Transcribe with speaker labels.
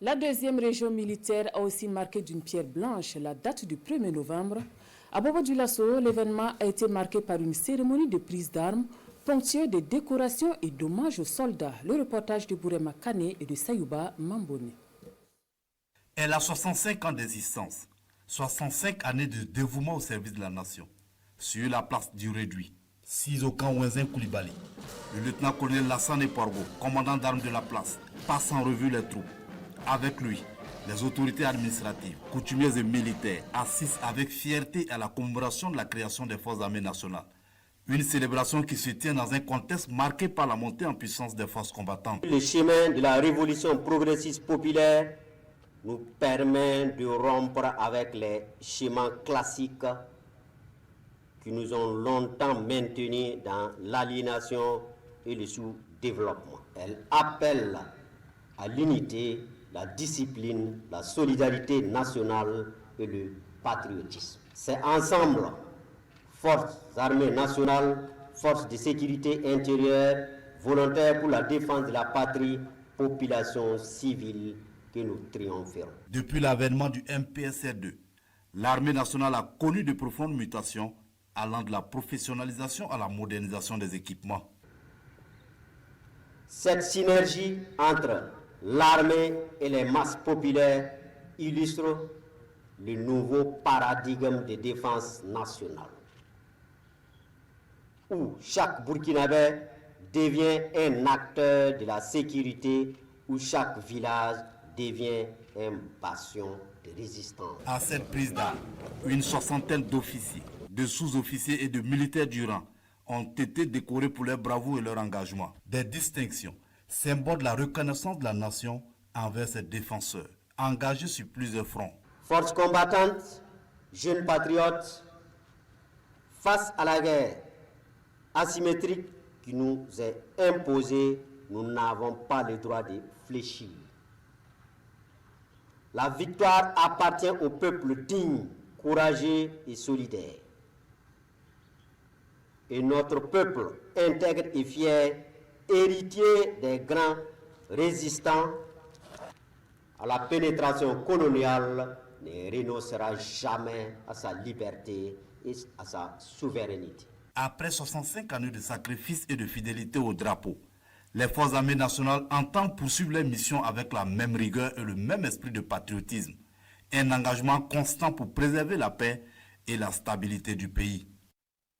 Speaker 1: La deuxième région militaire a aussi marqué d'une pierre blanche la date du 1er novembre. À Bobo-Dioulasso, l'événement a été marqué par une cérémonie de prise d'armes, ponctuée de décorations et d'hommages aux soldats. Le reportage de Bourema Kane et de Sayouba Mamboni.
Speaker 2: Elle a 65 ans d'existence, 65 années de dévouement au service de la nation. Sur la place du réduit, Sizokan Wenzen Koulibaly, le lieutenant-colonel Lassane Porgo, commandant d'armes de la place, passe en revue les troupes. Avec lui, les autorités administratives, coutumières et militaires assistent avec fierté à la commémoration de la création des forces armées nationales. Une célébration qui se tient dans un contexte marqué par la montée en puissance des forces combattantes.
Speaker 3: Le chemin de la révolution progressiste populaire nous permet de rompre avec les schémas classiques qui nous ont longtemps maintenus dans l'aliénation et le sous-développement. Elle appelle à l'unité, la discipline, la solidarité nationale et le patriotisme. C'est ensemble, forces armées nationales, forces de sécurité intérieure, volontaires pour la défense de la patrie, population civile, que nous triompherons.
Speaker 2: Depuis l'avènement du MPSR2, l'armée nationale a connu de profondes mutations allant de la professionnalisation à la modernisation des équipements.
Speaker 3: Cette synergie entre l'armée et les masses populaires illustre le nouveau paradigme de défense nationale, où chaque Burkinabé devient un acteur de la sécurité, où chaque village devient un bastion de résistance.
Speaker 2: À cette prise d'armes, une soixantaine d'officiers, de sous-officiers et de militaires du rang ont été décorés pour leur bravoure et leur engagement. Des distinctions, symbole de la reconnaissance de la nation envers ses défenseurs, engagés sur plusieurs fronts.
Speaker 3: Forces combattantes, jeunes patriotes, face à la guerre asymétrique qui nous est imposée, nous n'avons pas le droit de fléchir. La victoire appartient au peuple digne, courageux et solidaire. Et notre peuple intègre et fier, héritier des grands résistants à la pénétration coloniale, ne renoncera jamais à sa liberté et à sa souveraineté.
Speaker 2: Après 65 années de sacrifice et de fidélité au drapeau, les forces armées nationales entendent poursuivre leur mission avec la même rigueur et le même esprit de patriotisme. Un engagement constant pour préserver la paix et la stabilité du pays.